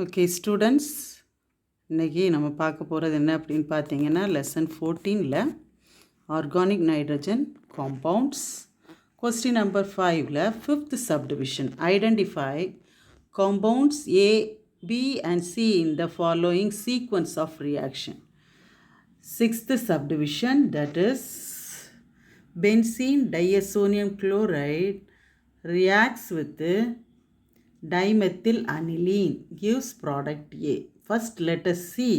Okay students, இன்றைக்கி நம்ம பார்க்க போகிறது என்ன அப்படின்னு பார்த்தீங்கன்னா லெசன் 14ல் organic nitrogen compounds question number 5ல் 5th subdivision identify compounds A, B and C in the following sequence of reaction. 6th subdivision, that is benzene diazonium chloride reacts with dimethyl aniline gives product A. First let us see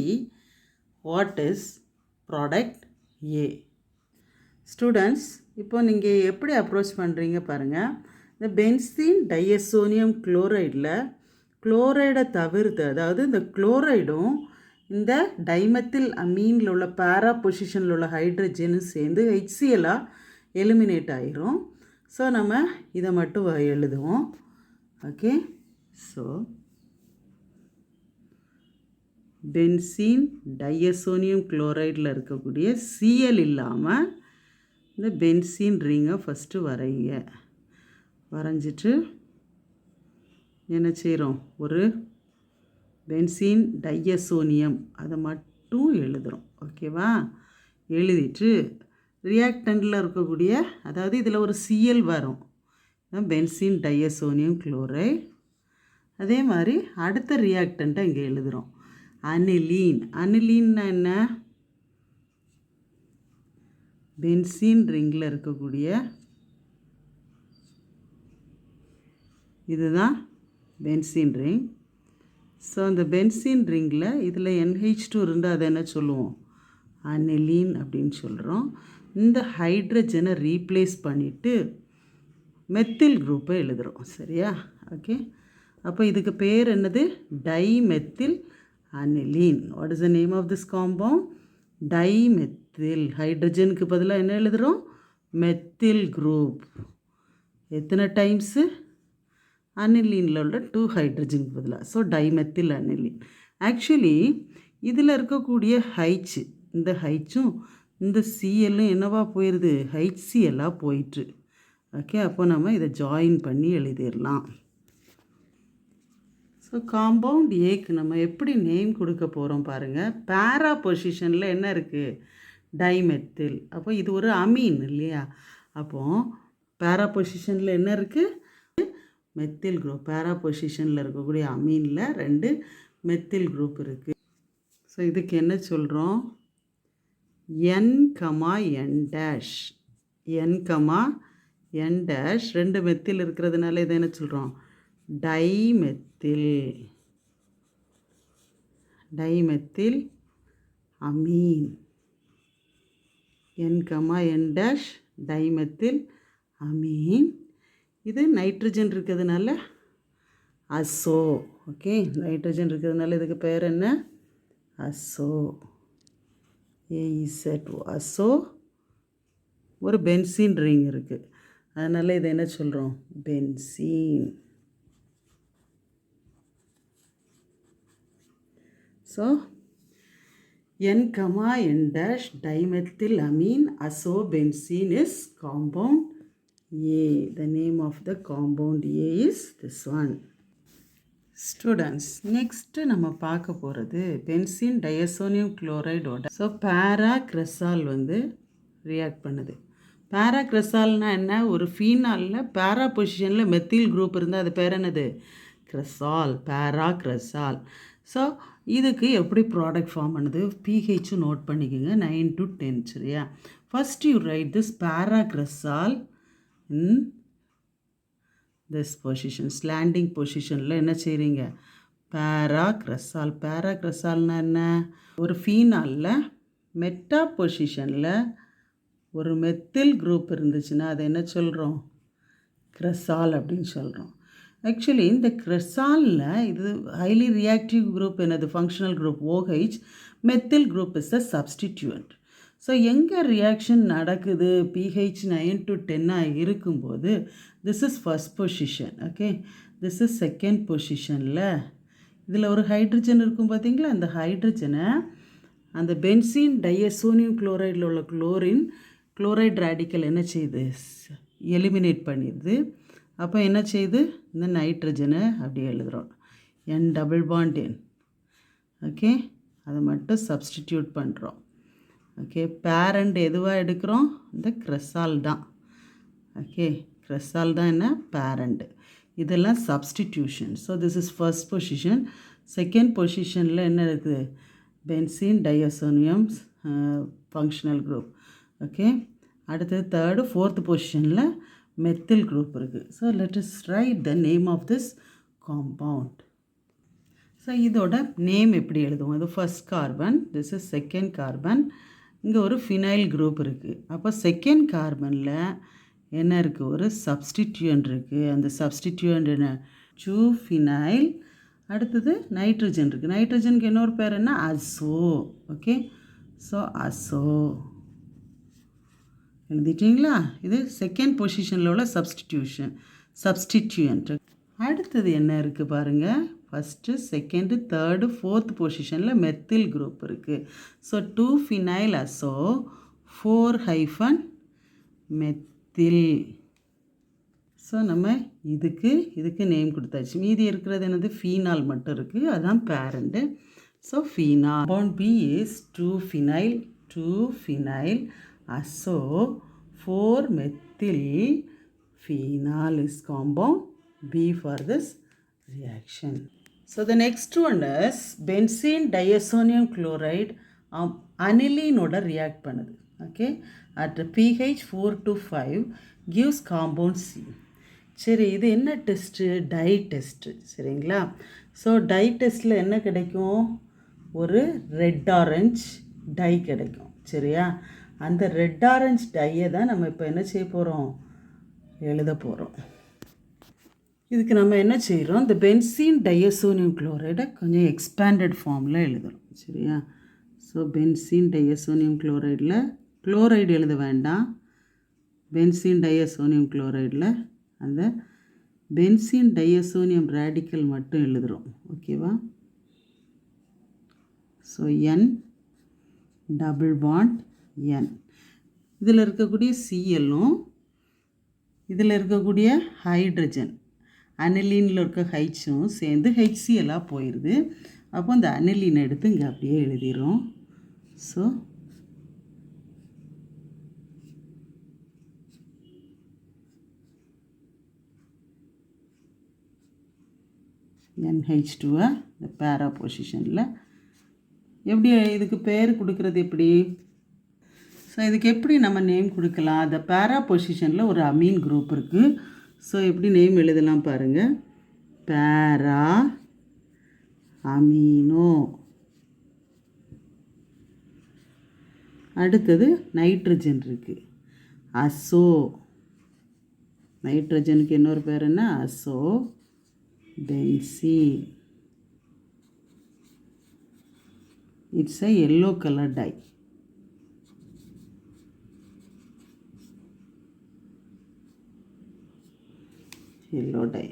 what is product A. Students, இப்போ நீங்கள் எப்படி approach பண்ணுறீங்க பாருங்கள். இந்த benzene டையசோனியம் குளோரைடில் குளோரைடை தவிர்த்து, அதாவது இந்த குளோரைடும் இந்த டைமெத்தில் அமீனில் உள்ள பேரா பொசிஷனில் உள்ள ஹைட்ரஜனும் சேர்ந்து HCl-ஆக எலிமினேட் ஆகிரும். ஸோ நம்ம இதை மட்டும் எழுதுவோம். ஓகே, ஸோ பென்சீன் டையசோனியம் குளோரைடில் இருக்கக்கூடிய Cl இல்லாமல் இந்த பென்சீன் ரிங்கை ஃபஸ்ட்டு வரைங்க. வரைஞ்சிட்டு என்ன செய்கிறோம், ஒரு பென்சீன் டையசோனியம் அதை மட்டும் எழுதுகிறோம். ஓகேவா, எழுதிட்டு ரியாக்டண்டில் இருக்கக்கூடிய, அதாவது இதில் ஒரு Cl வரும், பென்சீன் டையசோனியம் குளோரைட். அதே மாதிரி அடுத்த ரியாக்டண்ட்டை இங்கே எழுதுகிறோம், அனிலீன். அனிலீன்னா என்ன, பென்சீன் ரிங்கில் இருக்கக்கூடிய இதுதான் பென்சீன் ரிங். ஸோ அந்த பென்சீன் ரிங்கில் இதில் NH2 இருந்தால் அதை என்ன சொல்லுவோம், அனிலீன் அப்படின்னு சொல்கிறோம். இந்த ஹைட்ரஜனை ரீப்ளேஸ் பண்ணிவிட்டு மெத்தில் குரூப்பை எழுதுகிறோம். சரியா, ஓகே. அப்போ இதுக்கு பேர் என்னது, dimethyl aniline. What is the name of this compound, dimethyl. ஹைட்ரஜனுக்கு பதிலாக என்ன எழுதுகிறோம், மெத்தில் குரூப். எத்தனை டைம்ஸு, அனிலீனில் உள்ள 2 ஹைட்ரஜனுக்கு பதிலாக. So dimethyl aniline. ஆக்சுவலி இதில் இருக்கக்கூடிய ஹைச், இந்த ஹைச்சும் இந்த Cl-ம் என்னவா போயிடுது, HCl-ஆக போயிட்டு. ஓகே, அப்போ நம்ம இதை ஜாயின் பண்ணி எழுதிடலாம். ஸோ காம்பவுண்ட் ஏக்கு நம்ம எப்படி நேம் கொடுக்க போகிறோம் பாருங்கள். பேரா பொசிஷனில் என்ன இருக்குது, டைமெத்தில். அப்போ இது ஒரு அமீன் இல்லையா, அப்போது பேரா பொசிஷனில் என்ன இருக்குது, மெத்தில் குரூப். பேரா பொசிஷனில் இருக்கக்கூடிய அமீனில் 2 மெத்தில் குரூப் இருக்குது. ஸோ இதுக்கு என்ன சொல்கிறோம், N, N dash. N, N dash 2 methyl இருக்கிறதுனால இதை என்ன சொல்கிறோம், dimethyl. Dimethyl amine. N, N dash dimethyl amine. இது நைட்ரஜன் இருக்கிறதுனால அசோ. ஓகே, நைட்ரஜன் இருக்கிறதுனால இதுக்கு பேர் என்ன, அசோ. AZO, அசோ. ஒரு பென்சீன் ரிங் இருக்குது, அதனால் இதை என்ன சொல்கிறோம், benzene. So N, N dash dimethyl amine azo benzene is compound A. The name of the compound A is this one. Students, next நம்ம பார்க்க போகிறது பென்சீன் டையசோனியம் குளோரைடோட பேராக்ரெசால் ரியாக்ட் பண்ணுது. பேராக்ரெசால்னால் என்ன, ஒரு ஃபீனாலில் பேரா பொசிஷனில் மெத்தில் குரூப் இருந்தால் அது பேர் என்னது, க்ரெசால், பேராக்ரெசால். ஸோ இதுக்கு எப்படி ப்ராடக்ட் ஃபார்ம் பண்ணுது, pHும் நோட் பண்ணிக்கோங்க, 9 to 10. சரியா, ஃபஸ்ட் யூ ரைட் திஸ் பேராக்ரெசால் இன் திஸ் பொசிஷன், ஸ்லாண்டிங் பொசிஷனில் என்ன செய்கிறீங்க, பேராக்ரெசால். பேராக்ரெசால்னா என்ன, ஒரு ஃபீனாலில் மெட்டா பொசிஷனில் ஒரு மெத்தில் குரூப் இருந்துச்சுன்னா அதை என்ன சொல்கிறோம், க்ரெசால் அப்படின்னு சொல்கிறோம். ஆக்சுவலி இந்த க்ரெசாலில் இது ஹைலி ரியாக்டிவ் குரூப் என்னது, functional group OH. Methyl group is the substituent. So எங்கே ரியாக்ஷன் நடக்குது, pH 9 to 10 இருக்கும்போது this is first position. Okay, this is second பொசிஷனில் இதில் ஒரு ஹைட்ரஜன் இருக்கும் பார்த்தீங்களா, அந்த ஹைட்ரஜனை அந்த பென்சீன் டையசோனியம் குளோரைடில் உள்ள குளோரைட் ரேடிக்கல் என்ன செய்யுது, எலிமினேட் பண்ணிடுது. அப்போ என்ன செய்யுது, இந்த நைட்ரஜனை அப்படி எழுதுகிறோம். N double bond N. Okay, அதை மட்டும் சப்ஸ்டிடியூட் பண்ணுறோம். ஓகே, பேரண்ட் எதுவாக எடுக்கிறோம்? இந்த க்ரெசால் தான். ஓகே, க்ரெசால் தான் என்ன? பேரண்ட். இதெல்லாம் substitution. So this is first position. Second பொசிஷனில் என்ன இருக்குது? Benzene diazoniums functional group. Okay, அடுத்தது தேர்டு ஃபோர்த் பொசிஷனில் மெத்தில் குரூப் இருக்குது. So let us write the name of this compound. So இதோட நேம் எப்படி எழுதுவோம்? இது first carbon, this is second carbon. இங்கே ஒரு ஃபினைல் குரூப் இருக்குது. அப்போ செகண்ட் கார்பனில் என்ன இருக்குது? ஒரு சப்ஸ்டிடியூண்ட் இருக்குது. அந்த சப்ஸ்டிடியூண்ட் என்ன? 2 ஃபினைல். அடுத்தது நைட்ரஜன் இருக்குது. நைட்ரஜனுக்கு இன்னொரு பேர் என்ன? அசோ. ஓகே, ஸோ அசோ எழுதிட்டிங்களா? இது செகண்ட் பொசிஷனில் உள்ள சப்ஸ்டிடியூண்ட். அடுத்தது என்ன இருக்குது பாருங்கள். ஃபஸ்ட்டு, செகண்டு, தேர்டு, ஃபோர்த் பொசிஷனில் மெத்தில் குரூப் இருக்குது. So 2 phenyl azo 4 hyphen methyl. So நம்ம இதுக்கு நேம் கொடுத்தாச்சு. மீதி இருக்கிறது என்னது? ஃபீனால் மட்டும் இருக்குது, அதுதான் parent. So phenol. Compound B is 2 phenyl azo 4 methyl phenol is compound B for this reaction. So the next one is benzene diazonium chloride aniline oda react பண்ணுது. Okay, at pH 4 to 5 gives compound C. சரி, இது என்ன test? Dye test. சரிங்களா? So dye டெஸ்ட்டில் என்ன கிடைக்கும்? ஒரு red orange tie கிடைக்கும். சரியா? அந்த ரெட் ஆரஞ்ச் டையை தான் நம்ம இப்போ என்ன செய்ய போகிறோம்? எழுத போகிறோம். இதுக்கு நம்ம என்ன செய்கிறோம்? இந்த பென்சீன் டைஅசோனியம் குளோரைடை கொஞ்சம் எக்ஸ்பேண்டட் ஃபார்மில் எழுதுகிறோம். சரியா? ஸோ பென்சீன் டைஅசோனியம் குளோரைடில் குளோரைடு எழுத வேண்டாம். பென்சீன் டைஅசோனியம் குளோரைடில் அந்த பென்சீன் டைஅசோனியம் ரேடிக்கல் மட்டும் எழுதுகிறோம். ஓகேவா? So N double bond N. இதில் இருக்கக்கூடிய சிஎல்லும் இதில் இருக்கக்கூடிய ஹைட்ரஜன் அனிலீனில் இருக்க ஹைச்சும் சேர்ந்து ஹெச்சிஎல்லாக போயிடுது. அப்போ இந்த அனிலீனை எடுத்து இங்கே அப்படியே எழுதிடும். ஸோ NH2 இந்த பேரா பொசிஷனில் எப்படி இதுக்கு பேர் கொடுக்குறது எப்படி? ஸோ இதுக்கு எப்படி நம்ம நேம் கொடுக்கலாம்? அந்த பேரா பொசிஷனில் ஒரு அமீன் குரூப் இருக்குது. ஸோ எப்படி நேம் எழுதலாம் பாருங்கள். பேரா அமீனோ. அடுத்தது நைட்ரஜன் இருக்குது, அசோ. நைட்ரஜனுக்கு இன்னொரு பேர் என்ன? Azo benzene. It's a yellow color dye. Yellow dye.